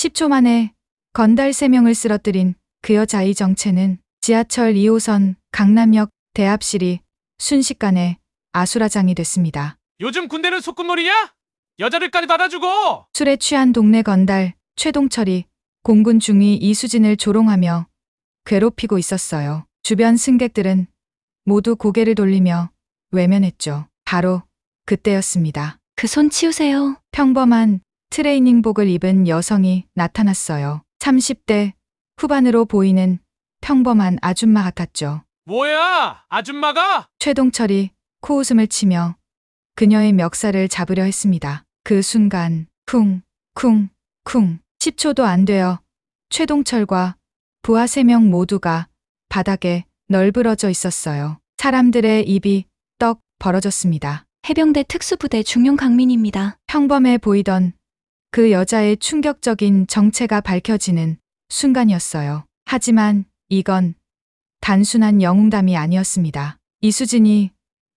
10초 만에 건달 3명을 쓰러뜨린 그 여자의 정체는 지하철 2호선 강남역 대합실이 순식간에 아수라장이 됐습니다. 요즘 군대는 소꿉놀이냐? 여자들까지 받아주고! 술에 취한 동네 건달 최동철이 공군 중위 이수진을 조롱하며 괴롭히고 있었어요. 주변 승객들은 모두 고개를 돌리며 외면했죠. 바로 그때였습니다. 그 손 치우세요. 평범한 트레이닝복을 입은 여성이 나타났어요. 30대 후반으로 보이는 평범한 아줌마 같았죠. 뭐야, 아줌마가? 최동철이 코웃음을 치며 그녀의 멱살을 잡으려 했습니다. 그 순간 쿵, 쿵, 쿵 10초도 안 되어 최동철과 부하 3명 모두가 바닥에 널브러져 있었어요. 사람들의 입이 떡 벌어졌습니다. 해병대 특수부대 중용 강민입니다. 평범해 보이던 그 여자의 충격적인 정체가 밝혀지는 순간이었어요. 하지만 이건 단순한 영웅담이 아니었습니다. 이수진이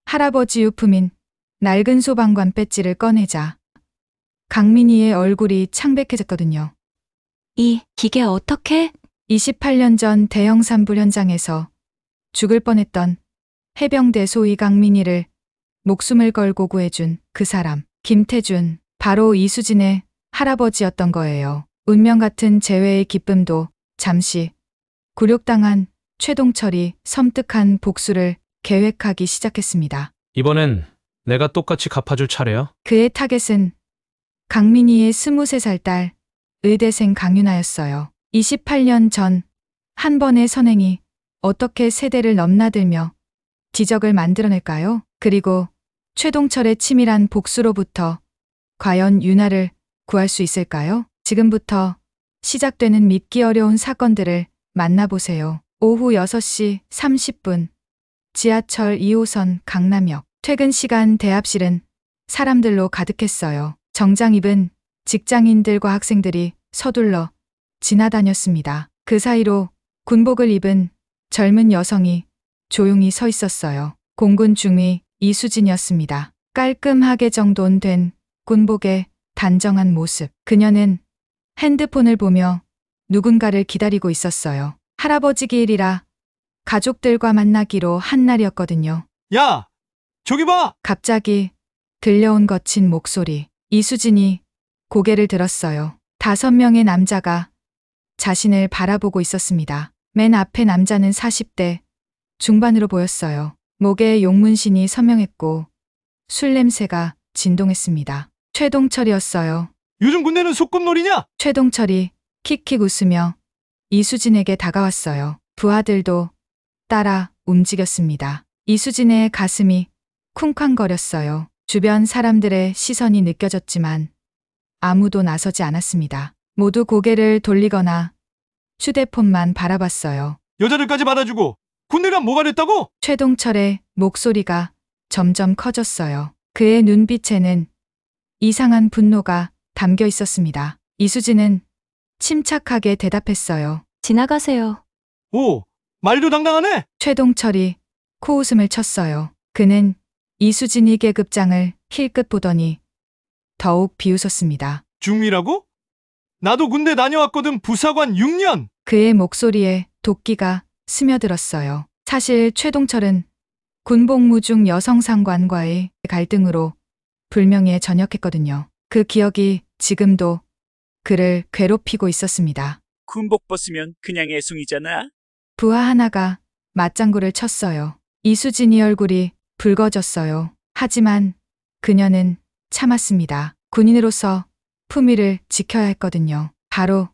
할아버지 유품인 낡은 소방관 배지를 꺼내자 강민희의 얼굴이 창백해졌거든요. 이게 어떻게? 28년 전 대형 산불 현장에서 죽을 뻔했던 해병대 소위 강민희를 목숨을 걸고 구해준 그 사람, 김태준, 바로 이수진의 할아버지였던 거예요. 운명 같은 재회의 기쁨도 잠시 굴욕당한 최동철이 섬뜩한 복수를 계획하기 시작했습니다. 이번엔 내가 똑같이 갚아줄 차례야. 그의 타겟은 강민희의 23살 딸 의대생 강윤아였어요. 28년 전 한 번의 선행이 어떻게 세대를 넘나들며 지적을 만들어낼까요? 그리고 최동철의 치밀한 복수로부터 과연 윤아를 구할 수 있을까요? 지금부터 시작되는 믿기 어려운 사건들을 만나보세요. 오후 6시 30분 지하철 2호선 강남역 퇴근 시간 대합실은 사람들로 가득했어요. 정장 입은 직장인들과 학생들이 서둘러 지나다녔습니다. 그 사이로 군복을 입은 젊은 여성이 조용히 서 있었어요. 공군 중위 이수진이었습니다. 깔끔하게 정돈된 군복의 단정한 모습. 그녀는 핸드폰을 보며 누군가를 기다리고 있었어요. 할아버지 기일이라 가족들과 만나기로 한 날이었거든요. 야, 저기 봐! 갑자기 들려온 거친 목소리. 이수진이 고개를 들었어요. 5명의 남자가 자신을 바라보고 있었습니다. 맨 앞에 남자는 40대 중반으로 보였어요. 목에 용문신이 선명했고 술 냄새가 진동했습니다. 최동철이었어요. 요즘 군대는 소꿉놀이냐? 최동철이 킥킥 웃으며 이수진에게 다가왔어요. 부하들도 따라 움직였습니다. 이수진의 가슴이 쿵쾅거렸어요. 주변 사람들의 시선이 느껴졌지만 아무도 나서지 않았습니다. 모두 고개를 돌리거나 휴대폰만 바라봤어요. 여자들까지 받아주고 군대가 뭐가 됐다고? 최동철의 목소리가 점점 커졌어요. 그의 눈빛에는 이상한 분노가 담겨 있었습니다. 이수진은 침착하게 대답했어요. 지나가세요. 오, 말도 당당하네? 최동철이 코웃음을 쳤어요. 그는 이수진이 계급장을 힐끗 보더니 더욱 비웃었습니다. 중위라고? 나도 군대 다녀왔거든. 부사관 6년! 그의 목소리에 도끼가 스며들었어요. 사실 최동철은 군복무 중 여성 상관과의 갈등으로 불명예에 전역했거든요. 그 기억이 지금도 그를 괴롭히고 있었습니다. 군복 벗으면 그냥 애송이잖아. 부하 하나가 맞장구를 쳤어요. 이수진이 얼굴이 붉어졌어요. 하지만 그녀는 참았습니다. 군인으로서 품위를 지켜야 했거든요. 바로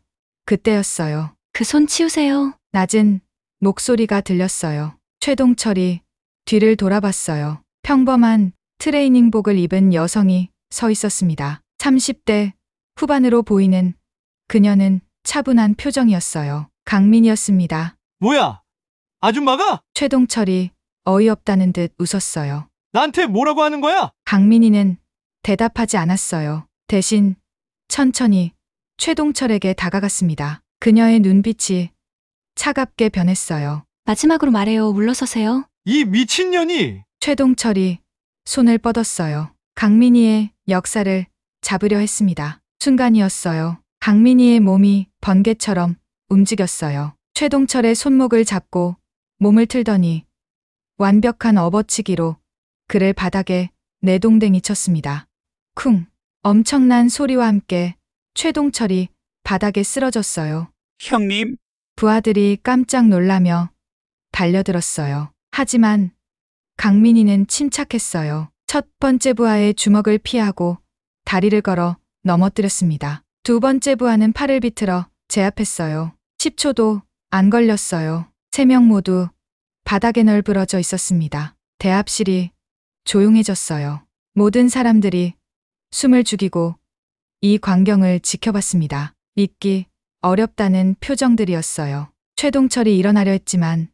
그때였어요. 그 손 치우세요. 낮은 목소리가 들렸어요. 최동철이 뒤를 돌아봤어요. 평범한 트레이닝복을 입은 여성이 서 있었습니다. 30대 후반으로 보이는 그녀는 차분한 표정이었어요. 강민이었습니다. 뭐야? 아줌마가? 최동철이 어이없다는 듯 웃었어요. 나한테 뭐라고 하는 거야? 강민이는 대답하지 않았어요. 대신 천천히 최동철에게 다가갔습니다. 그녀의 눈빛이 차갑게 변했어요. 마지막으로 말해요. 물러서세요. 이 미친년이! 최동철이 손을 뻗었어요. 강민희의 역사를 잡으려 했습니다. 순간이었어요. 강민희의 몸이 번개처럼 움직였어요. 최동철의 손목을 잡고 몸을 틀더니 완벽한 업어치기로 그를 바닥에 내동댕이 쳤습니다. 쿵! 엄청난 소리와 함께 최동철이 바닥에 쓰러졌어요. 형님, 부하들이 깜짝 놀라며 달려들었어요. 하지만 강민희는 침착했어요. 첫 번째 부하의 주먹을 피하고 다리를 걸어 넘어뜨렸습니다. 두 번째 부하는 팔을 비틀어 제압했어요. 10초도 안 걸렸어요. 세 명 모두 바닥에 널브러져 있었습니다. 대합실이 조용해졌어요. 모든 사람들이 숨을 죽이고 이 광경을 지켜봤습니다. 믿기 어렵다는 표정들이었어요. 최동철이 일어나려 했지만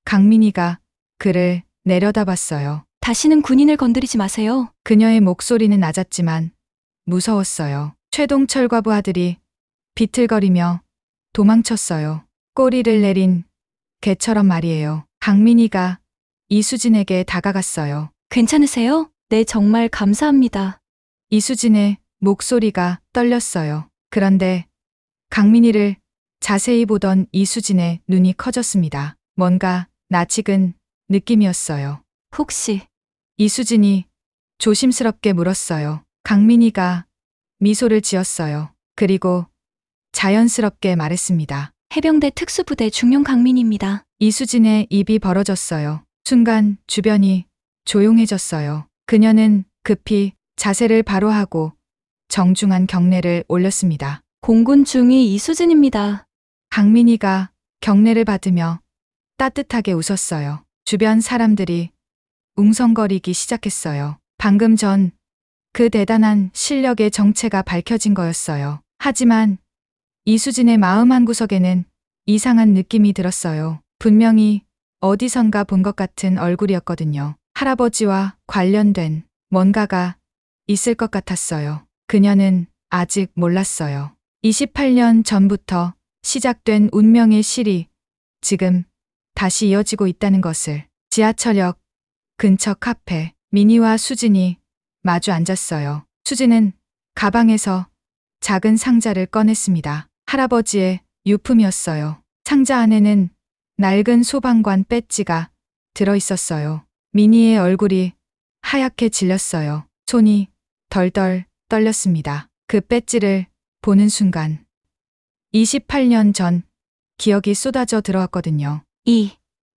강민희가 그를 내려다봤어요. 다시는 군인을 건드리지 마세요. 그녀의 목소리는 낮았지만 무서웠어요. 최동철과 부하들이 비틀거리며 도망쳤어요. 꼬리를 내린 개처럼 말이에요. 강민희가 이수진에게 다가갔어요. 괜찮으세요? 네, 정말 감사합니다. 이수진의 목소리가 떨렸어요. 그런데 강민희를 자세히 보던 이수진의 눈이 커졌습니다. 뭔가 낯익은 느낌이었어요. 혹시 이수진이 조심스럽게 물었어요. 강민희가 미소를 지었어요. 그리고 자연스럽게 말했습니다. 해병대 특수부대 중용 강민입니다. 이수진의 입이 벌어졌어요. 순간 주변이 조용해졌어요. 그녀는 급히 자세를 바로 하고 정중한 경례를 올렸습니다. 공군 중위 이수진입니다. 강민희가 경례를 받으며 따뜻하게 웃었어요. 주변 사람들이 웅성거리기 시작했어요. 방금 전 그 대단한 실력의 정체가 밝혀진 거였어요. 하지만 이수진의 마음 한구석에는 이상한 느낌이 들었어요. 분명히 어디선가 본 것 같은 얼굴이었거든요. 할아버지와 관련된 뭔가가 있을 것 같았어요. 그녀는 아직 몰랐어요. 28년 전부터 시작된 운명의 실이 지금 다시 이어지고 있다는 것을. 지하철역 근처 카페, 민희와 수진이 마주 앉았어요. 수진은 가방에서 작은 상자를 꺼냈습니다. 할아버지의 유품이었어요. 상자 안에는 낡은 소방관 배지가 들어있었어요. 민희의 얼굴이 하얗게 질렸어요. 손이 덜덜 떨렸습니다. 그 배지를 보는 순간 28년 전 기억이 쏟아져 들어왔거든요.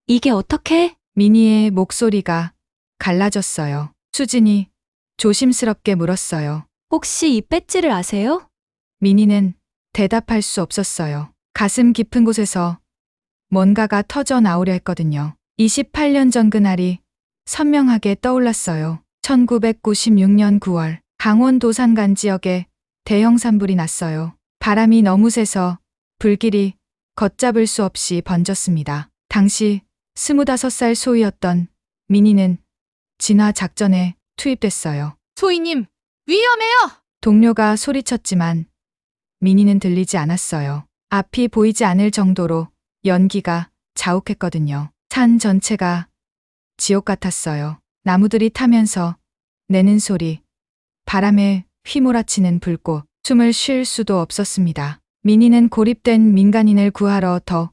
이게 어떻게? 민희의 목소리가 갈라졌어요. 수진이 조심스럽게 물었어요. 혹시 이 배지를 아세요? 민희는 대답할 수 없었어요. 가슴 깊은 곳에서 뭔가가 터져 나오려 했거든요. 28년 전 그날이 선명하게 떠올랐어요. 1996년 9월 강원 도산간 지역에 대형 산불이 났어요. 바람이 너무 세서 불길이 걷잡을 수 없이 번졌습니다. 당시 25살 소위였던 민희는 진화 작전에 투입됐어요. 소희님, 위험해요! 동료가 소리쳤지만 민희는 들리지 않았어요. 앞이 보이지 않을 정도로 연기가 자욱했거든요. 산 전체가 지옥 같았어요. 나무들이 타면서 내는 소리, 바람에 휘몰아치는 불꽃, 숨을 쉴 수도 없었습니다. 민희는 고립된 민간인을 구하러 더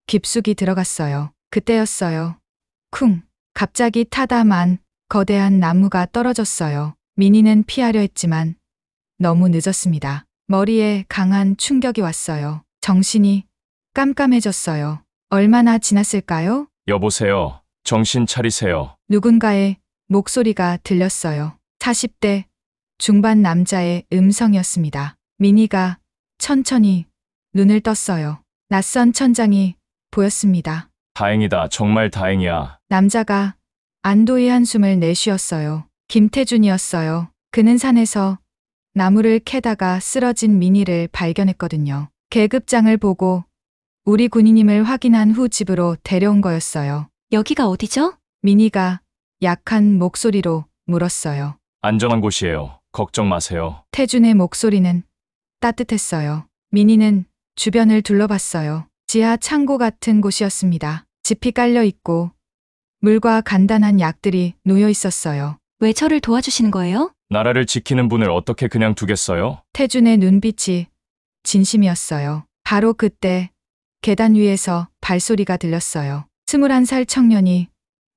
깊숙이 들어갔어요. 그때였어요. 쿵! 갑자기 타다만 거대한 나무가 떨어졌어요. 민희는 피하려 했지만 너무 늦었습니다. 머리에 강한 충격이 왔어요. 정신이 깜깜해졌어요. 얼마나 지났을까요? 여보세요. 정신 차리세요. 누군가의 목소리가 들렸어요. 40대 중반 남자의 음성이었습니다. 민희가 천천히 눈을 떴어요. 낯선 천장이 보였습니다. 다행이다. 정말 다행이야. 남자가 안도의 한숨을 내쉬었어요. 김태준이었어요. 그는 산에서 나무를 캐다가 쓰러진 민희를 발견했거든요. 계급장을 보고 우리 군인임을 확인한 후 집으로 데려온 거였어요. 여기가 어디죠? 민희가 약한 목소리로 물었어요. 안전한 곳이에요. 걱정 마세요. 태준의 목소리는 따뜻했어요. 민희는 주변을 둘러봤어요. 지하 창고 같은 곳이었습니다. 짚이 깔려 있고 물과 간단한 약들이 놓여 있었어요. 왜 저를 도와주시는 거예요? 나라를 지키는 분을 어떻게 그냥 두겠어요? 태준의 눈빛이 진심이었어요. 바로 그때 계단 위에서 발소리가 들렸어요. 21살 청년이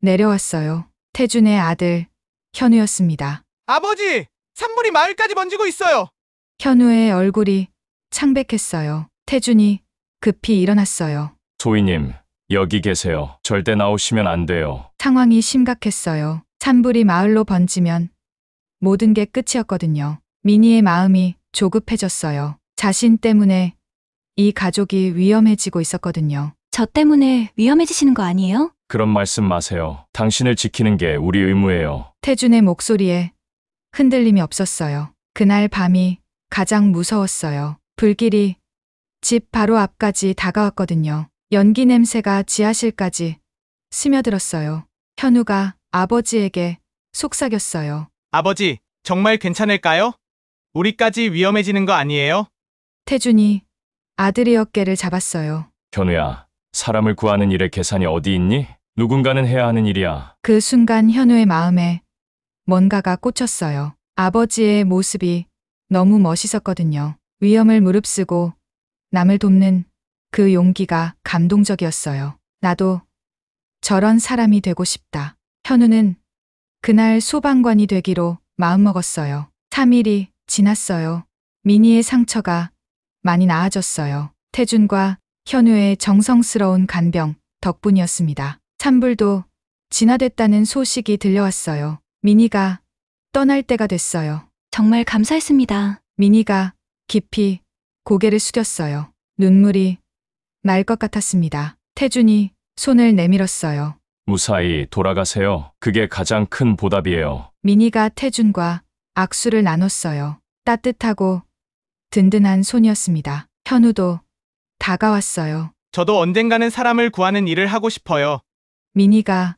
내려왔어요. 태준의 아들 현우였습니다. 아버지! 산불이 마을까지 번지고 있어요! 현우의 얼굴이 창백했어요. 태준이 급히 일어났어요. 소희님, 여기 계세요. 절대 나오시면 안 돼요. 상황이 심각했어요. 산불이 마을로 번지면 모든 게 끝이었거든요. 미니의 마음이 조급해졌어요. 자신 때문에 이 가족이 위험해지고 있었거든요. 저 때문에 위험해지시는 거 아니에요? 그런 말씀 마세요. 당신을 지키는 게 우리 의무예요. 태준의 목소리에 흔들림이 없었어요. 그날 밤이 가장 무서웠어요. 불길이 집 바로 앞까지 다가왔거든요. 연기 냄새가 지하실까지 스며들었어요. 현우가 아버지에게 속삭였어요. 아버지, 정말 괜찮을까요? 우리까지 위험해지는 거 아니에요? 태준이 아들의 어깨를 잡았어요. 현우야, 사람을 구하는 일에 계산이 어디 있니? 누군가는 해야 하는 일이야. 그 순간 현우의 마음에 뭔가가 꽂혔어요. 아버지의 모습이 너무 멋있었거든요. 위험을 무릅쓰고 남을 돕는 그 용기가 감동적이었어요. 나도 저런 사람이 되고 싶다. 현우는 그날 소방관이 되기로 마음먹었어요. 3일이 지났어요. 미니의 상처가 많이 나아졌어요. 태준과 현우의 정성스러운 간병 덕분이었습니다. 산불도 진화됐다는 소식이 들려왔어요. 미니가 떠날 때가 됐어요. 정말 감사했습니다. 미니가 깊이 고개를 숙였어요. 눈물이 날 것 같았습니다. 태준이 손을 내밀었어요. 무사히 돌아가세요. 그게 가장 큰 보답이에요. 미니가 태준과 악수를 나눴어요. 따뜻하고 든든한 손이었습니다. 현우도 다가왔어요. 저도 언젠가는 사람을 구하는 일을 하고 싶어요. 미니가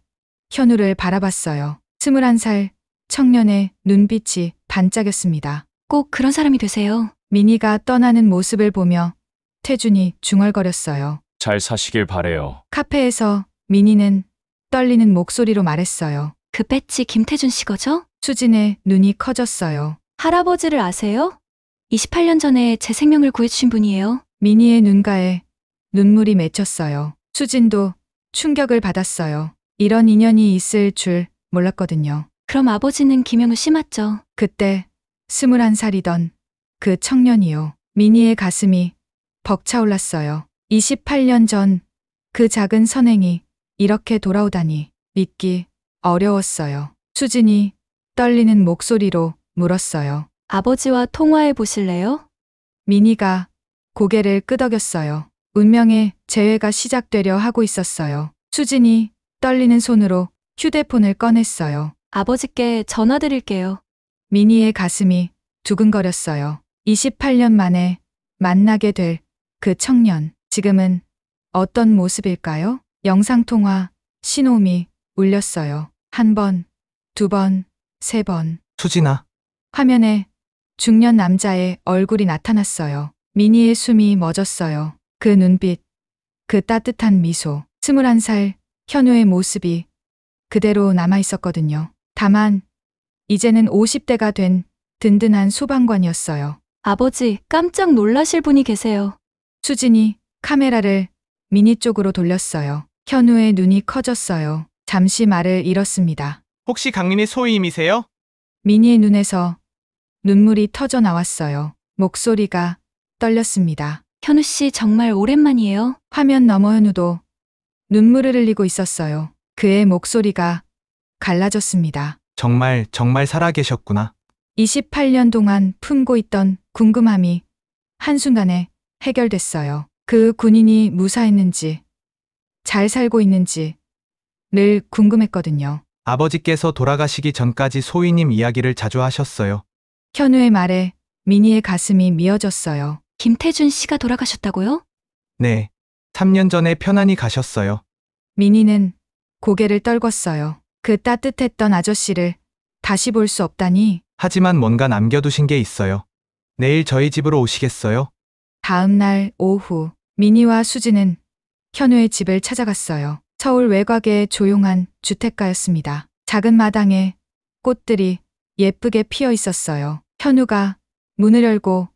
현우를 바라봤어요. 21살 청년의 눈빛이 반짝였습니다. 꼭 그런 사람이 되세요. 미니가 떠나는 모습을 보며 태준이 중얼거렸어요. 잘 사시길 바래요. 카페에서 미니는 떨리는 목소리로 말했어요. 그 배지 김태준 씨 거죠? 수진의 눈이 커졌어요. 할아버지를 아세요? 28년 전에 제 생명을 구해주신 분이에요. 미니의 눈가에 눈물이 맺혔어요. 수진도 충격을 받았어요. 이런 인연이 있을 줄 몰랐거든요. 그럼 아버지는 김영우 씨 맞죠? 그때 21살이던 그 청년이요. 미니의 가슴이 벅차올랐어요. 28년 전 그 작은 선행이 이렇게 돌아오다니 믿기 어려웠어요. 수진이 떨리는 목소리로 물었어요. 아버지와 통화해 보실래요? 미니가 고개를 끄덕였어요. 운명의 재회가 시작되려 하고 있었어요. 수진이 떨리는 손으로 휴대폰을 꺼냈어요. 아버지께 전화 드릴게요. 미니의 가슴이 두근거렸어요. 28년 만에 만나게 될 그 청년. 지금은 어떤 모습일까요? 영상통화 신호음이 울렸어요. 한 번, 두 번, 세 번. 수진아, 화면에 중년 남자의 얼굴이 나타났어요. 미니의 숨이 멎었어요. 그 눈빛, 그 따뜻한 미소. 21살 현우의 모습이 그대로 남아 있었거든요. 다만 이제는 50대가 된 든든한 소방관이었어요. 아버지, 깜짝 놀라실 분이 계세요. 수진이 카메라를 미니 쪽으로 돌렸어요. 현우의 눈이 커졌어요. 잠시 말을 잃었습니다. 혹시 강민희 소희임이세요? 미니의 눈에서 눈물이 터져 나왔어요. 목소리가 떨렸습니다. 현우 씨 정말 오랜만이에요. 화면 너머 현우도 눈물을 흘리고 있었어요. 그의 목소리가 갈라졌습니다. 정말 살아계셨구나. 28년 동안 품고 있던 궁금함이 한순간에 해결됐어요. 그 군인이 무사했는지, 잘 살고 있는지 늘 궁금했거든요. 아버지께서 돌아가시기 전까지 소희님 이야기를 자주 하셨어요. 현우의 말에 미니의 가슴이 미어졌어요. 김태준 씨가 돌아가셨다고요? 네. 3년 전에 편안히 가셨어요. 미니는 고개를 떨궜어요. 그 따뜻했던 아저씨를 다시 볼 수 없다니. 하지만 뭔가 남겨두신 게 있어요. 내일 저희 집으로 오시겠어요? 다음 날 오후 미니와 수지는 현우의 집을 찾아갔어요. 서울 외곽의 조용한 주택가였습니다. 작은 마당에 꽃들이 예쁘게 피어 있었어요. 현우가 문을 열고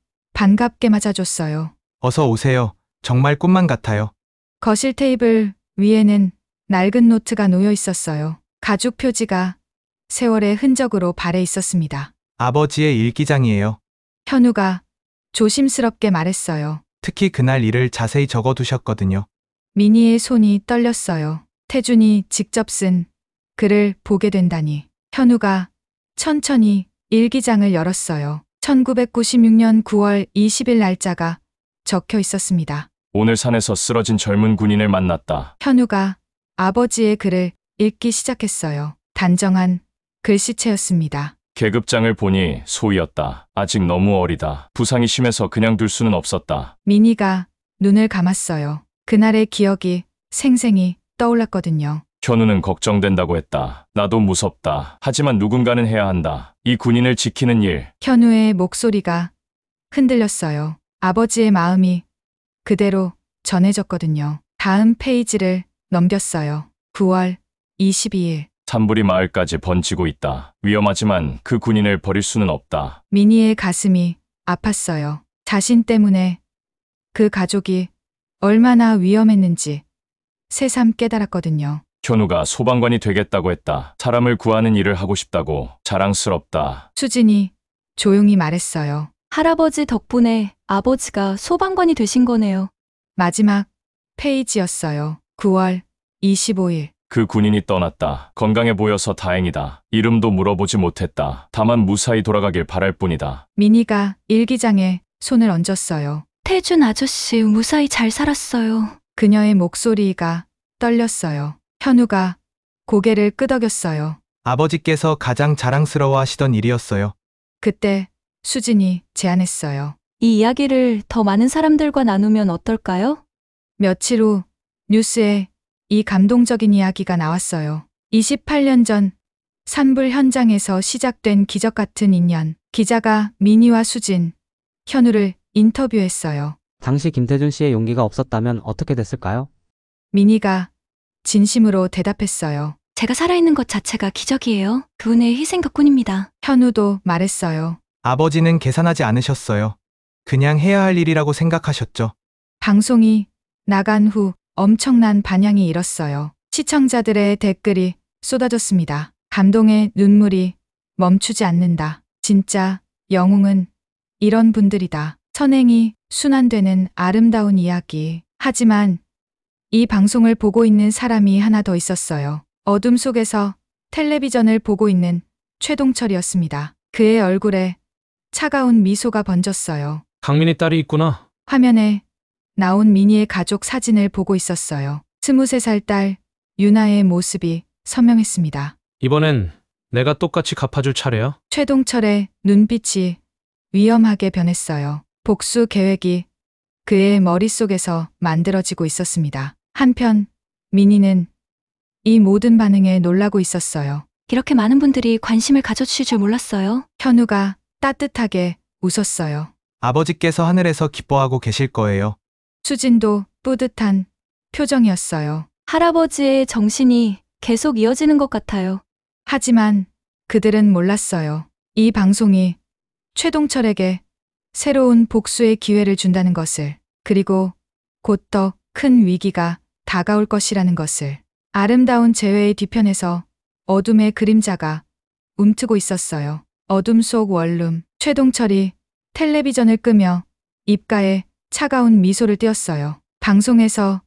반갑게 맞아줬어요. 어서 오세요. 정말 꿈만 같아요. 거실 테이블 위에는 낡은 노트가 놓여 있었어요. 가죽 표지가 세월의 흔적으로 발해 있었습니다. 아버지의 일기장이에요. 현우가 조심스럽게 말했어요. 특히 그날 일을 자세히 적어두셨거든요. 미니의 손이 떨렸어요. 태준이 직접 쓴 글을 보게 된다니. 현우가 천천히 일기장을 열었어요. 1996년 9월 20일 날짜가 적혀 있었습니다. 오늘 산에서 쓰러진 젊은 군인을 만났다. 현우가 아버지의 글을 읽기 시작했어요. 단정한 글씨체였습니다. 계급장을 보니 소위였다. 아직 너무 어리다. 부상이 심해서 그냥 둘 수는 없었다. 미니가 눈을 감았어요. 그날의 기억이 생생히 떠올랐거든요. 현우는 걱정된다고 했다. 나도 무섭다. 하지만 누군가는 해야 한다. 이 군인을 지키는 일. 현우의 목소리가 흔들렸어요. 아버지의 마음이 그대로 전해졌거든요. 다음 페이지를 넘겼어요. 9월 22일. 산불이 마을까지 번지고 있다. 위험하지만 그 군인을 버릴 수는 없다. 미니의 가슴이 아팠어요. 자신 때문에 그 가족이 얼마나 위험했는지 새삼 깨달았거든요. 현우가 소방관이 되겠다고 했다. 사람을 구하는 일을 하고 싶다고. 자랑스럽다. 수진이 조용히 말했어요. 할아버지 덕분에 아버지가 소방관이 되신 거네요. 마지막 페이지였어요. 9월 25일. 그 군인이 떠났다. 건강해 보여서 다행이다. 이름도 물어보지 못했다. 다만 무사히 돌아가길 바랄 뿐이다. 미니가 일기장에 손을 얹었어요. 태준 아저씨 무사히 잘 살았어요. 그녀의 목소리가 떨렸어요. 현우가 고개를 끄덕였어요. 아버지께서 가장 자랑스러워 하시던 일이었어요. 그때 수진이 제안했어요. 이 이야기를 더 많은 사람들과 나누면 어떨까요? 며칠 후 뉴스에 이 감동적인 이야기가 나왔어요. 28년 전 산불 현장에서 시작된 기적 같은 인연. 기자가 미니와 수진, 현우를 인터뷰했어요. 당시 김태준 씨의 용기가 없었다면 어떻게 됐을까요? 미니가 진심으로 대답했어요. 제가 살아있는 것 자체가 기적이에요. 그분의 희생 덕분입니다. 현우도 말했어요. 아버지는 계산하지 않으셨어요. 그냥 해야 할 일이라고 생각하셨죠. 방송이 나간 후 엄청난 반향이 일었어요. 시청자들의 댓글이 쏟아졌습니다. 감동의 눈물이 멈추지 않는다. 진짜 영웅은 이런 분들이다. 선행이 순환되는 아름다운 이야기. 하지만 이 방송을 보고 있는 사람이 하나 더 있었어요. 어둠 속에서 텔레비전을 보고 있는 최동철이었습니다. 그의 얼굴에 차가운 미소가 번졌어요. 강민이 딸이 있구나. 화면에 나온 미니의 가족 사진을 보고 있었어요. 23살 딸 유나의 모습이 선명했습니다. 이번엔 내가 똑같이 갚아줄 차례야. 최동철의 눈빛이 위험하게 변했어요. 복수 계획이 그의 머릿속에서 만들어지고 있었습니다. 한편 미니는 이 모든 반응에 놀라고 있었어요. 이렇게 많은 분들이 관심을 가져주실 줄 몰랐어요. 현우가 따뜻하게 웃었어요. 아버지께서 하늘에서 기뻐하고 계실 거예요. 수진도 뿌듯한 표정이었어요. 할아버지의 정신이 계속 이어지는 것 같아요. 하지만 그들은 몰랐어요. 이 방송이 최동철에게 새로운 복수의 기회를 준다는 것을, 그리고 곧 더 큰 위기가 다가올 것이라는 것을. 아름다운 재회의 뒤편에서 어둠의 그림자가 움트고 있었어요. 어둠 속 원룸. 최동철이 텔레비전을 끄며 입가에 차가운 미소를 띄었어요. 방송에서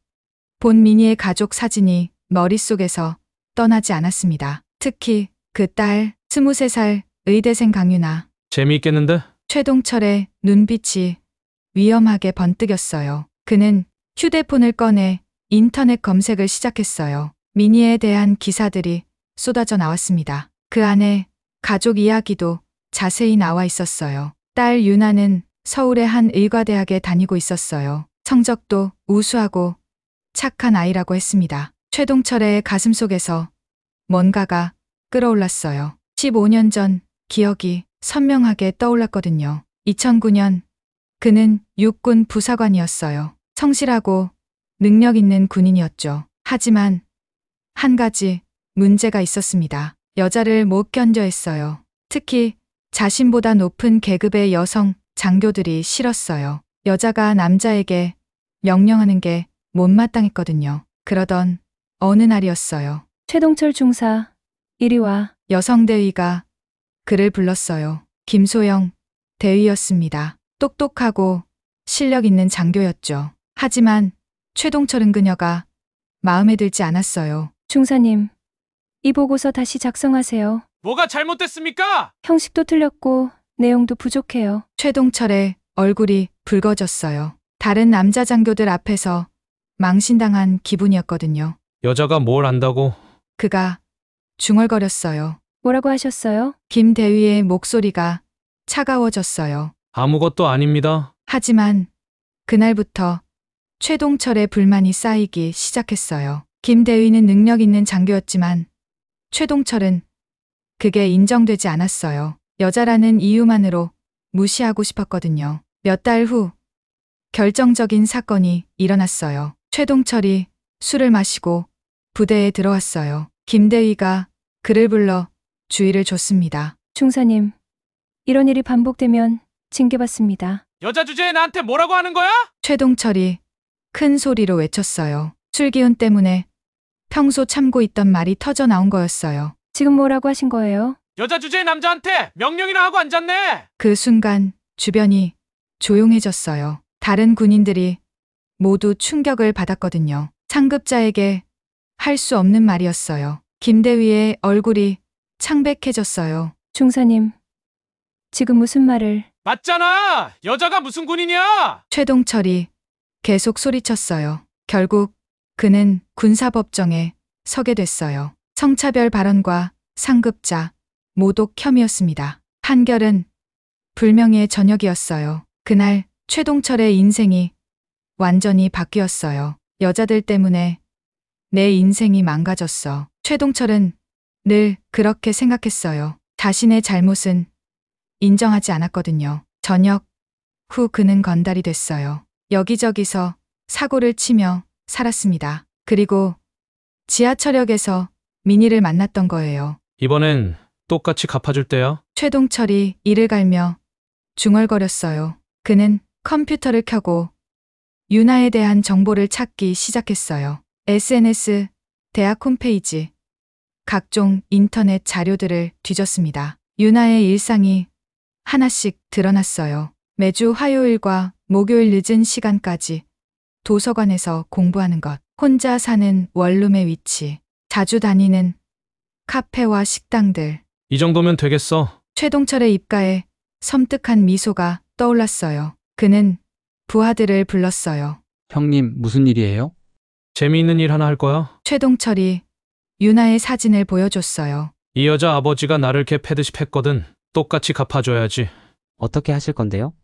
본 미니의 가족 사진이 머릿속에서 떠나지 않았습니다. 특히 그 딸, 23살 의대생 강유나. 재미있겠는데? 최동철의 눈빛이 위험하게 번뜩였어요. 그는 휴대폰을 꺼내 인터넷 검색을 시작했어요. 미니에 대한 기사들이 쏟아져 나왔습니다. 그 안에 가족 이야기도 자세히 나와 있었어요. 딸 유나는 서울의 한 의과대학에 다니고 있었어요. 성적도 우수하고 착한 아이라고 했습니다. 최동철의 가슴속에서 뭔가가 끌어올랐어요. 15년 전 기억이 선명하게 떠올랐거든요. 2009년 그는 육군 부사관이었어요. 성실하고 능력 있는 군인이었죠. 하지만 한 가지 문제가 있었습니다. 여자를 못 견뎌 했어요. 특히 자신보다 높은 계급의 여성 장교들이 싫었어요. 여자가 남자에게 명령하는 게 못마땅했거든요. 그러던 어느 날이었어요. 최동철 중사, 이리 와. 여성 대위가 그를 불렀어요. 김소영 대위였습니다. 똑똑하고 실력 있는 장교였죠. 하지만 최동철은 그녀가 마음에 들지 않았어요. 중사님, 이 보고서 다시 작성하세요. 뭐가 잘못됐습니까? 형식도 틀렸고 내용도 부족해요. 최동철의 얼굴이 붉어졌어요. 다른 남자 장교들 앞에서 망신당한 기분이었거든요. 여자가 뭘 안다고? 그가 중얼거렸어요. 뭐라고 하셨어요? 김 대위의 목소리가 차가워졌어요. 아무것도 아닙니다. 하지만 그날부터 최동철의 불만이 쌓이기 시작했어요. 김 대위는 능력 있는 장교였지만 최동철은 그게 인정되지 않았어요. 여자라는 이유만으로 무시하고 싶었거든요. 몇 달 후 결정적인 사건이 일어났어요. 최동철이 술을 마시고 부대에 들어왔어요. 김 대위가 그를 불러 주의를 줬습니다. 중사님, 이런 일이 반복되면 징계받습니다. 여자 주제에 나한테 뭐라고 하는 거야? 최동철이 큰 소리로 외쳤어요. 술 기운 때문에 평소 참고 있던 말이 터져 나온 거였어요. 지금 뭐라고 하신 거예요? 여자 주제에 남자한테 명령이나 하고 앉았네. 그 순간 주변이 조용해졌어요. 다른 군인들이 모두 충격을 받았거든요. 상급자에게 할 수 없는 말이었어요. 김대위의 얼굴이 창백해졌어요. 중사님, 지금 무슨 말을... 맞잖아. 여자가 무슨 군인이야? 최동철이 계속 소리쳤어요. 결국 그는 군사법정에 서게 됐어요. 성차별 발언과 상급자, 모독 혐의였습니다. 판결은 불명예의 저녁이었어요. 그날 최동철의 인생이 완전히 바뀌었어요. 여자들 때문에 내 인생이 망가졌어. 최동철은 늘 그렇게 생각했어요. 자신의 잘못은 인정하지 않았거든요. 저녁 후 그는 건달이 됐어요. 여기저기서 사고를 치며 살았습니다. 그리고 지하철역에서 민희를 만났던 거예요. 이번엔 똑같이 갚아줄 때야. 최동철이 이를 갈며 중얼거렸어요. 그는 컴퓨터를 켜고 유나에 대한 정보를 찾기 시작했어요. SNS, 대학 홈페이지, 각종 인터넷 자료들을 뒤졌습니다. 유나의 일상이 하나씩 드러났어요. 매주 화요일과 목요일 늦은 시간까지 도서관에서 공부하는 것, 혼자 사는 원룸의 위치, 자주 다니는 카페와 식당들. 이 정도면 되겠어. 최동철의 입가에 섬뜩한 미소가 떠올랐어요. 그는 부하들을 불렀어요. 형님, 무슨 일이에요? 재미있는 일 하나 할 거야. 최동철이 유나의 사진을 보여줬어요. 이 여자 아버지가 나를 개 패듯이 팼거든. 똑같이 갚아줘야지. 어떻게 하실 건데요?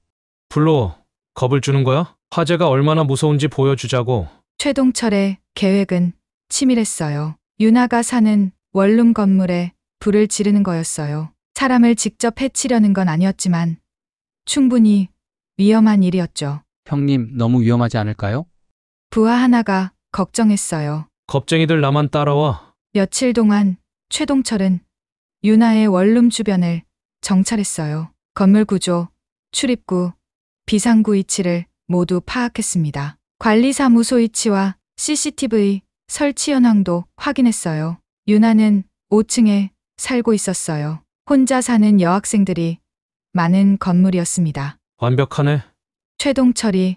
불로 겁을 주는 거야? 화재가 얼마나 무서운지 보여주자고. 최동철의 계획은 치밀했어요. 유나가 사는 원룸 건물에 불을 지르는 거였어요. 사람을 직접 해치려는 건 아니었지만 충분히 위험한 일이었죠. 형님, 너무 위험하지 않을까요? 부하 하나가 걱정했어요. 겁쟁이들 나만 따라와. 며칠 동안 최동철은 유나의 원룸 주변을 정찰했어요. 건물 구조, 출입구, 비상구 위치를 모두 파악했습니다. 관리사무소 위치와 CCTV 설치 현황도 확인했어요. 유나는 5층에 살고 있었어요. 혼자 사는 여학생들이 많은 건물이었습니다. 완벽하네. 최동철이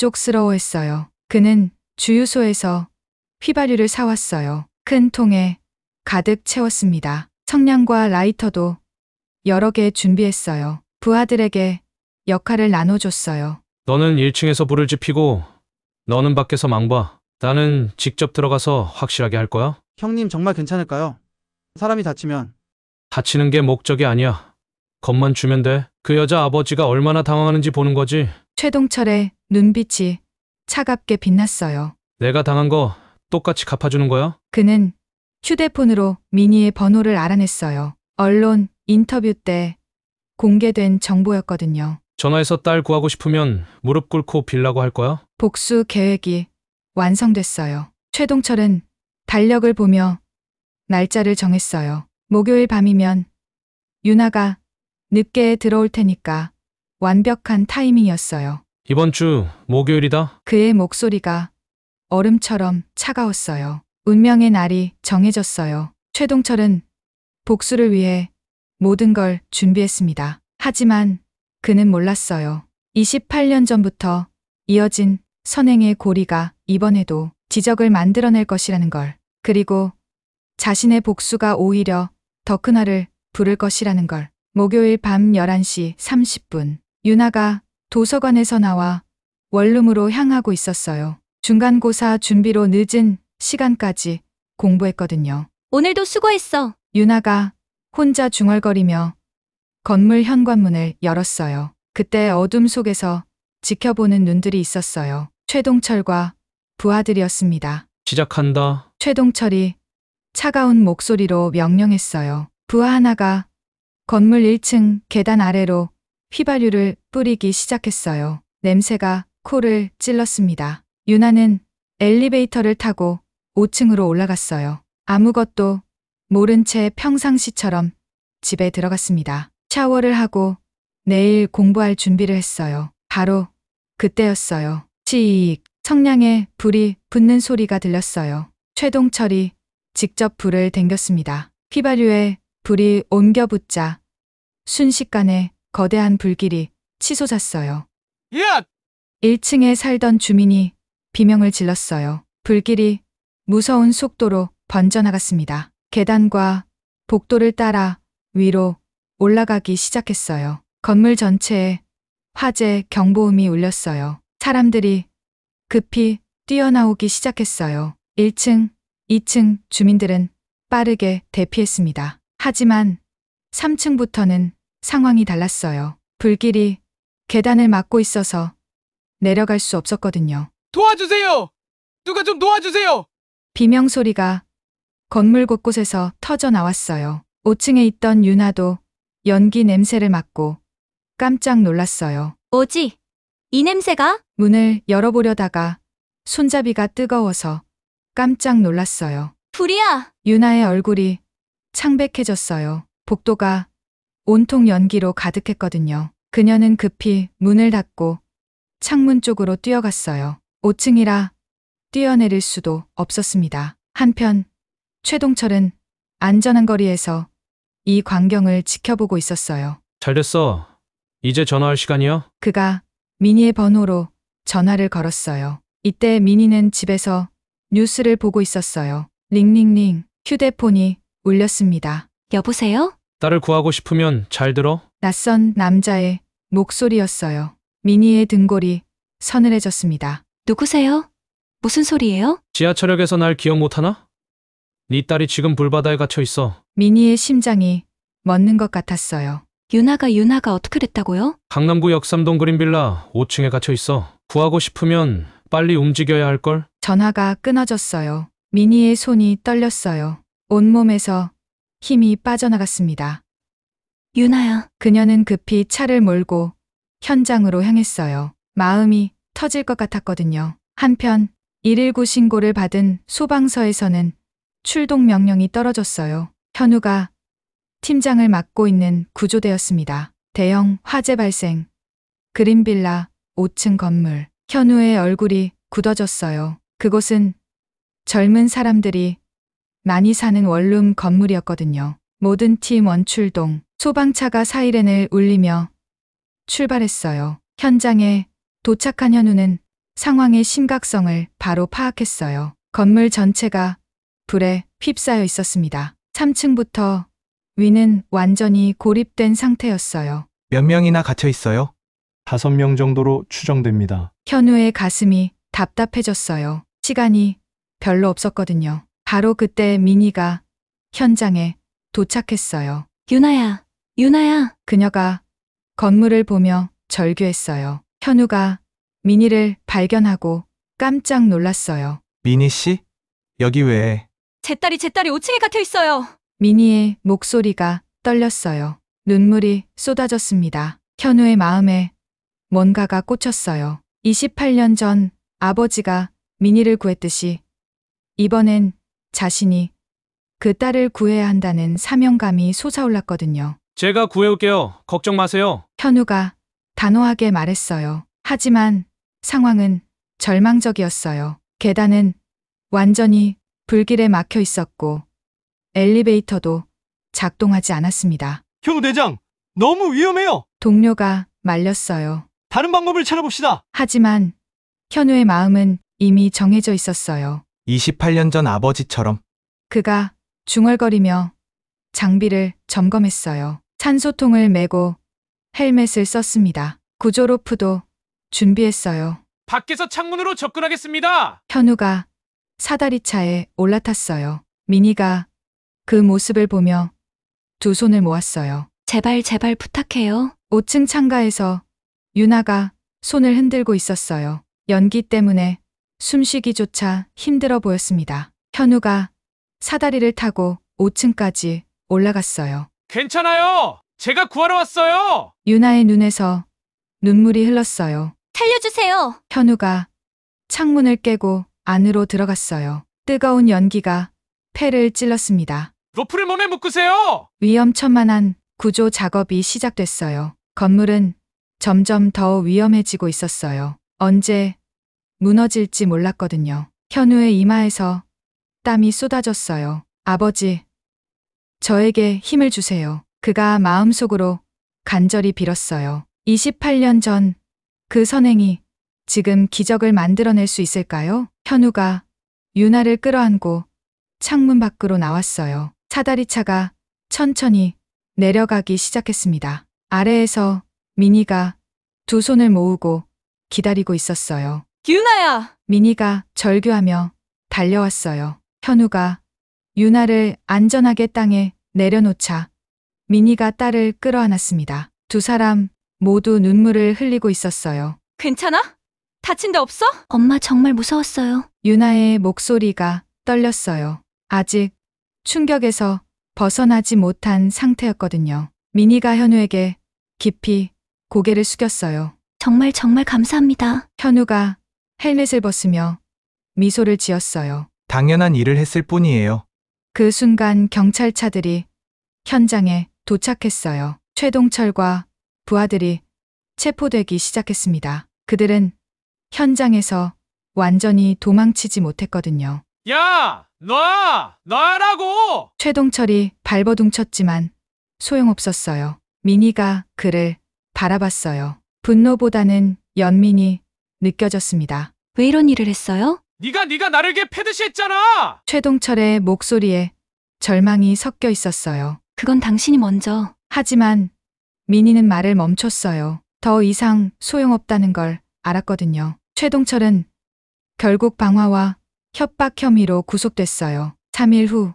만족스러워했어요. 그는 주유소에서 휘발유를 사왔어요. 큰 통에 가득 채웠습니다. 청량과 라이터도 여러 개 준비했어요. 부하들에게 역할을 나눠줬어요. 너는 1층에서 불을 지피고 너는 밖에서 망봐. 나는 직접 들어가서 확실하게 할 거야. 형님 정말 괜찮을까요? 사람이 다치면. 다치는 게 목적이 아니야. 겁만 주면 돼. 그 여자 아버지가 얼마나 당황하는지 보는 거지. 최동철의 눈빛이 차갑게 빛났어요. 내가 당한 거 똑같이 갚아주는 거야? 그는 휴대폰으로 민희의 번호를 알아냈어요. 언론 인터뷰 때 공개된 정보였거든요. 전화해서 딸 구하고 싶으면 무릎 꿇고 빌라고 할 거야? 복수 계획이 완성됐어요. 최동철은 달력을 보며 날짜를 정했어요. 목요일 밤이면 유나가 늦게 들어올 테니까 완벽한 타이밍이었어요. 이번 주 목요일이다. 그의 목소리가 얼음처럼 차가웠어요. 운명의 날이 정해졌어요. 최동철은 복수를 위해 모든 걸 준비했습니다. 하지만 그는 몰랐어요. 28년 전부터 이어진 선행의 고리가 이번에도 지적을 만들어낼 것이라는 걸. 그리고 자신의 복수가 오히려 더 큰 화를 부를 것이라는 걸. 목요일 밤 11시 30분. 유나가 도서관에서 나와 원룸으로 향하고 있었어요. 중간고사 준비로 늦은 시간까지 공부했거든요. 오늘도 수고했어. 유나가 혼자 중얼거리며 건물 현관문을 열었어요. 그때 어둠 속에서 지켜보는 눈들이 있었어요. 최동철과 부하들이었습니다. 시작한다. 최동철이 차가운 목소리로 명령했어요. 부하 하나가 건물 1층 계단 아래로 휘발유를 뿌리기 시작했어요. 냄새가 코를 찔렀습니다. 유나는 엘리베이터를 타고 5층으로 올라갔어요. 아무것도 모른 채 평상시처럼 집에 들어갔습니다. 샤워를 하고 내일 공부할 준비를 했어요. 바로 그때였어요. 치익 성냥에 불이 붙는 소리가 들렸어요. 최동철이 직접 불을 댕겼습니다. 휘발유에 불이 옮겨 붙자 순식간에 거대한 불길이 치솟았어요. 야! 1층에 살던 주민이 비명을 질렀어요. 불길이 무서운 속도로 번져나갔습니다. 계단과 복도를 따라 위로 올라가기 시작했어요. 건물 전체에 화재 경보음이 울렸어요. 사람들이 급히 뛰어나오기 시작했어요. 1층, 2층 주민들은 빠르게 대피했습니다. 하지만 3층부터는 상황이 달랐어요. 불길이 계단을 막고 있어서 내려갈 수 없었거든요. 도와주세요! 누가 좀 도와주세요! 비명 소리가 건물 곳곳에서 터져 나왔어요. 5층에 있던 유나도 연기 냄새를 맡고 깜짝 놀랐어요. 뭐지? 이 냄새가? 문을 열어보려다가 손잡이가 뜨거워서 깜짝 놀랐어요. 불이야. 유나의 얼굴이 창백해졌어요. 복도가 온통 연기로 가득했거든요. 그녀는 급히 문을 닫고 창문 쪽으로 뛰어갔어요. 5층이라 뛰어내릴 수도 없었습니다. 한편 최동철은 안전한 거리에서 이 광경을 지켜보고 있었어요. 잘 됐어. 이제 전화할 시간이야. 그가 미니의 번호로 전화를 걸었어요. 이때 미니는 집에서 뉴스를 보고 있었어요. 링링링 휴대폰이 울렸습니다. 여보세요? 딸을 구하고 싶으면 잘 들어. 낯선 남자의 목소리였어요. 미니의 등골이 서늘해졌습니다. 누구세요? 무슨 소리예요? 지하철역에서 날 기억 못하나? 네 딸이 지금 불바다에 갇혀 있어. 미니의 심장이 멎는 것 같았어요. 유나가 어떻게 됐다고요? 강남구 역삼동 그린빌라 5층에 갇혀 있어. 구하고 싶으면 빨리 움직여야 할걸? 전화가 끊어졌어요. 미니의 손이 떨렸어요. 온몸에서 힘이 빠져나갔습니다. 유나야. 그녀는 급히 차를 몰고 현장으로 향했어요. 마음이 터질 것 같았거든요. 한편 119 신고를 받은 소방서에서는 출동 명령이 떨어졌어요. 현우가 팀장을 맡고 있는 구조대였습니다. 대형 화재 발생. 그린빌라 5층 건물. 현우의 얼굴이 굳어졌어요. 그곳은 젊은 사람들이 많이 사는 원룸 건물이었거든요. 모든 팀 원출동. 소방차가 사이렌을 울리며 출발했어요. 현장에 도착한 현우는 상황의 심각성을 바로 파악했어요. 건물 전체가 불에 휩싸여 있었습니다. 3층부터 위는 완전히 고립된 상태였어요. 몇 명이나 갇혀 있어요? 5명 정도로 추정됩니다. 현우의 가슴이 답답해졌어요. 시간이 별로 없었거든요. 바로 그때 미니가 현장에 도착했어요. 유나야. 그녀가 건물을 보며 절규했어요. 현우가 미니를 발견하고 깜짝 놀랐어요. 미니 씨? 여기 왜? 제 딸이 5층에 갇혀 있어요. 미니의 목소리가 떨렸어요. 눈물이 쏟아졌습니다. 현우의 마음에 뭔가가 꽂혔어요. 28년 전 아버지가 미니를 구했듯이 이번엔 자신이 그 딸을 구해야 한다는 사명감이 솟아올랐거든요. 제가 구해올게요. 걱정 마세요. 현우가 단호하게 말했어요. 하지만 상황은 절망적이었어요. 계단은 완전히 불길에 막혀 있었고 엘리베이터도 작동하지 않았습니다. 현우 대장, 너무 위험해요. 동료가 말렸어요. 다른 방법을 찾아봅시다. 하지만 현우의 마음은 이미 정해져 있었어요. 28년 전 아버지처럼. 그가 중얼거리며 장비를 점검했어요. 산소통을 메고 헬멧을 썼습니다. 구조로프도 준비했어요. 밖에서 창문으로 접근하겠습니다. 현우가 사다리차에 올라탔어요. 미니가 그 모습을 보며 두 손을 모았어요. 제발 제발 부탁해요. 5층 창가에서 유나가 손을 흔들고 있었어요. 연기 때문에 숨쉬기조차 힘들어 보였습니다. 현우가 사다리를 타고 5층까지 올라갔어요. 괜찮아요. 제가 구하러 왔어요. 유나의 눈에서 눈물이 흘렀어요. 살려주세요. 현우가 창문을 깨고 안으로 들어갔어요. 뜨거운 연기가 폐를 찔렀습니다. 로프를 몸에 묶으세요. 위험천만한 구조 작업이 시작됐어요. 건물은 점점 더 위험해지고 있었어요. 언제 무너질지 몰랐거든요. 현우의 이마에서 땀이 쏟아졌어요. 아버지, 저에게 힘을 주세요. 그가 마음속으로 간절히 빌었어요. 28년 전 그 선행이 지금 기적을 만들어낼 수 있을까요? 현우가 유나를 끌어안고 창문 밖으로 나왔어요. 사다리차가 천천히 내려가기 시작했습니다. 아래에서 미니가 두 손을 모으고 기다리고 있었어요. 유나야. 미니가 절규하며 달려왔어요. 현우가 유나를 안전하게 땅에 내려놓자 미니가 딸을 끌어안았습니다. 두 사람 모두 눈물을 흘리고 있었어요. 괜찮아? 다친 데 없어? 엄마 정말 무서웠어요. 유나의 목소리가 떨렸어요. 아직 충격에서 벗어나지 못한 상태였거든요. 미니가 현우에게 깊이 고개를 숙였어요. 정말 정말 감사합니다. 현우가 헬멧을 벗으며 미소를 지었어요. 당연한 일을 했을 뿐이에요. 그 순간 경찰차들이 현장에 도착했어요. 최동철과 부하들이 체포되기 시작했습니다. 그들은 현장에서 완전히 도망치지 못했거든요. 야, 놔라고. 최동철이 발버둥쳤지만 소용없었어요. 미니가 그를 바라봤어요. 분노보다는 연민이 느껴졌습니다. 왜 이런 일을 했어요? 네가 나를 패듯이 했잖아. 최동철의 목소리에 절망이 섞여 있었어요. 그건 당신이 먼저. 하지만 미니는 말을 멈췄어요. 더 이상 소용없다는 걸 알았거든요. 최동철은 결국 방화와 협박 혐의로 구속됐어요. 3일 후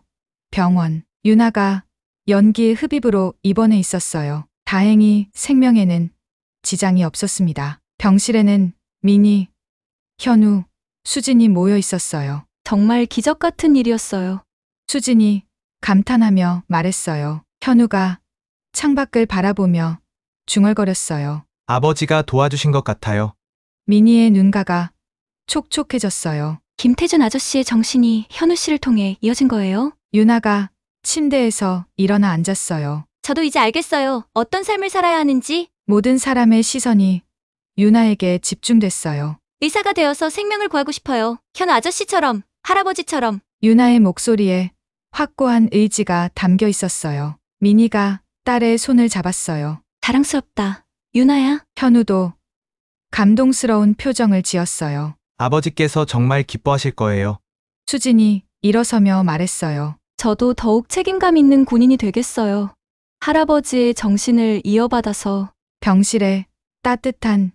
병원. 유나가 연기 흡입으로 입원해 있었어요. 다행히 생명에는 지장이 없었습니다. 병실에는 미니, 현우, 수진이 모여 있었어요. 정말 기적 같은 일이었어요. 수진이 감탄하며 말했어요. 현우가 창밖을 바라보며 중얼거렸어요. 아버지가 도와주신 것 같아요. 미니의 눈가가 촉촉해졌어요. 김태준 아저씨의 정신이 현우 씨를 통해 이어진 거예요? 유나가 침대에서 일어나 앉았어요. 저도 이제 알겠어요. 어떤 삶을 살아야 하는지. 모든 사람의 시선이 유나에게 집중됐어요. 의사가 되어서 생명을 구하고 싶어요. 현우 아저씨처럼, 할아버지처럼. 유나의 목소리에 확고한 의지가 담겨 있었어요. 미니가 딸의 손을 잡았어요. 자랑스럽다. 유나야. 현우도 감동스러운 표정을 지었어요. 아버지께서 정말 기뻐하실 거예요. 수진이 일어서며 말했어요. 저도 더욱 책임감 있는 군인이 되겠어요. 할아버지의 정신을 이어받아서. 병실에 따뜻한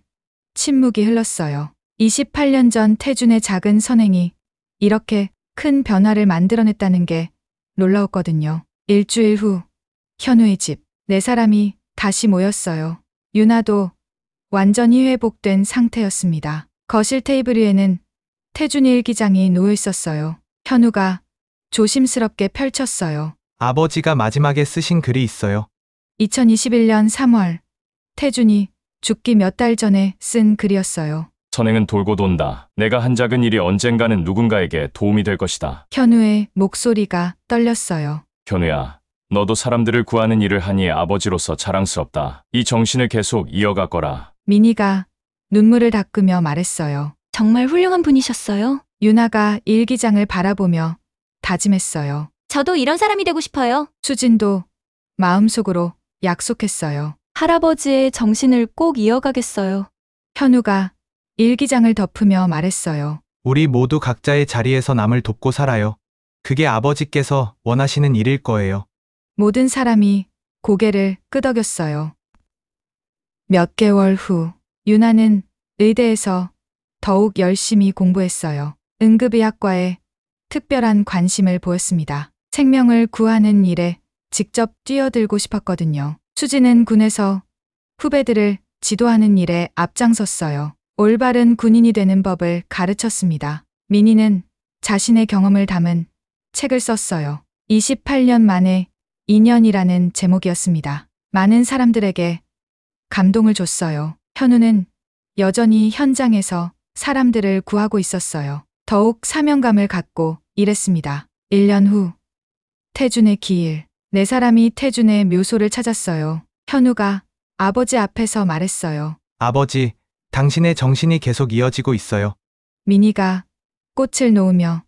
침묵이 흘렀어요. 28년 전 태준의 작은 선행이 이렇게 큰 변화를 만들어냈다는 게 놀라웠거든요. 일주일 후 현우의 집. 네 사람이 다시 모였어요. 유나도 완전히 회복된 상태였습니다. 거실 테이블 위에는 태준이 일기장이 놓여 있었어요. 현우가 조심스럽게 펼쳤어요. 아버지가 마지막에 쓰신 글이 있어요. 2021년 3월 태준이 죽기 몇 달 전에 쓴 글이었어요. 선행은 돌고 돈다. 내가 한 작은 일이 언젠가는 누군가에게 도움이 될 것이다. 현우의 목소리가 떨렸어요. 현우야, 너도 사람들을 구하는 일을 하니 아버지로서 자랑스럽다. 이 정신을 계속 이어갈 거라. 민희가 눈물을 닦으며 말했어요. 정말 훌륭한 분이셨어요. 유나가 일기장을 바라보며 다짐했어요. 저도 이런 사람이 되고 싶어요. 수진도 마음속으로 약속했어요. 할아버지의 정신을 꼭 이어가겠어요. 현우가 일기장을 덮으며 말했어요. 우리 모두 각자의 자리에서 남을 돕고 살아요. 그게 아버지께서 원하시는 일일 거예요. 모든 사람이 고개를 끄덕였어요. 몇 개월 후, 유나는 의대에서 더욱 열심히 공부했어요. 응급의학과에 특별한 관심을 보였습니다. 생명을 구하는 일에 직접 뛰어들고 싶었거든요. 수지는 군에서 후배들을 지도하는 일에 앞장섰어요. 올바른 군인이 되는 법을 가르쳤습니다. 민희는 자신의 경험을 담은 책을 썼어요. 28년 만에 인연이라는 제목이었습니다. 많은 사람들에게 감동을 줬어요. 현우는 여전히 현장에서 사람들을 구하고 있었어요. 더욱 사명감을 갖고 일했습니다. 1년 후, 태준의 기일. 네 사람이 태준의 묘소를 찾았어요. 현우가 아버지 앞에서 말했어요. 아버지, 당신의 정신이 계속 이어지고 있어요. 민희가 꽃을 놓으며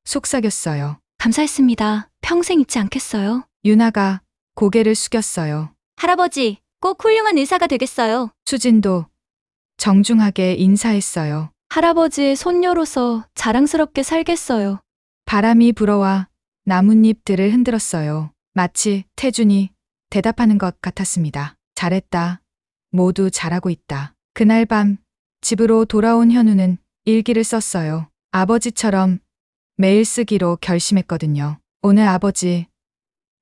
속삭였어요. 감사했습니다. 평생 잊지 않겠어요. 유나가 고개를 숙였어요. 할아버지, 꼭 훌륭한 의사가 되겠어요. 수진도 정중하게 인사했어요. 할아버지의 손녀로서 자랑스럽게 살겠어요. 바람이 불어와 나뭇잎들을 흔들었어요. 마치 태준이 대답하는 것 같았습니다. 잘했다. 모두 잘하고 있다. 그날 밤 집으로 돌아온 현우는 일기를 썼어요. 아버지처럼 매일 쓰기로 결심했거든요. 오늘 아버지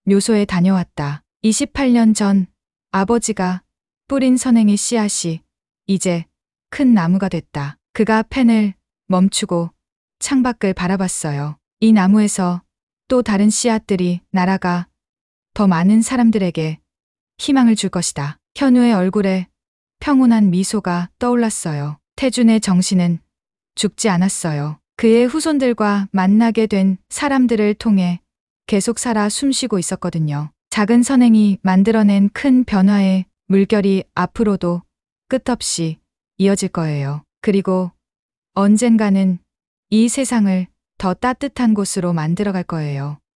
묘소에 다녀왔다. 28년 전 아버지가 뿌린 선행의 씨앗이 이제 큰 나무가 됐다. 그가 펜을 멈추고 창밖을 바라봤어요. 이 나무에서 또 다른 씨앗들이 날아가 더 많은 사람들에게 희망을 줄 것이다. 현우의 얼굴에 평온한 미소가 떠올랐어요. 태준의 정신은 죽지 않았어요. 그의 후손들과 만나게 된 사람들을 통해 계속 살아 숨쉬고 있었거든요. 작은 선행이 만들어낸 큰 변화의 물결이 앞으로도 끝없이 이어질 거예요. 그리고 언젠가는 이 세상을 더 따뜻한 곳으로 만들어갈 거예요.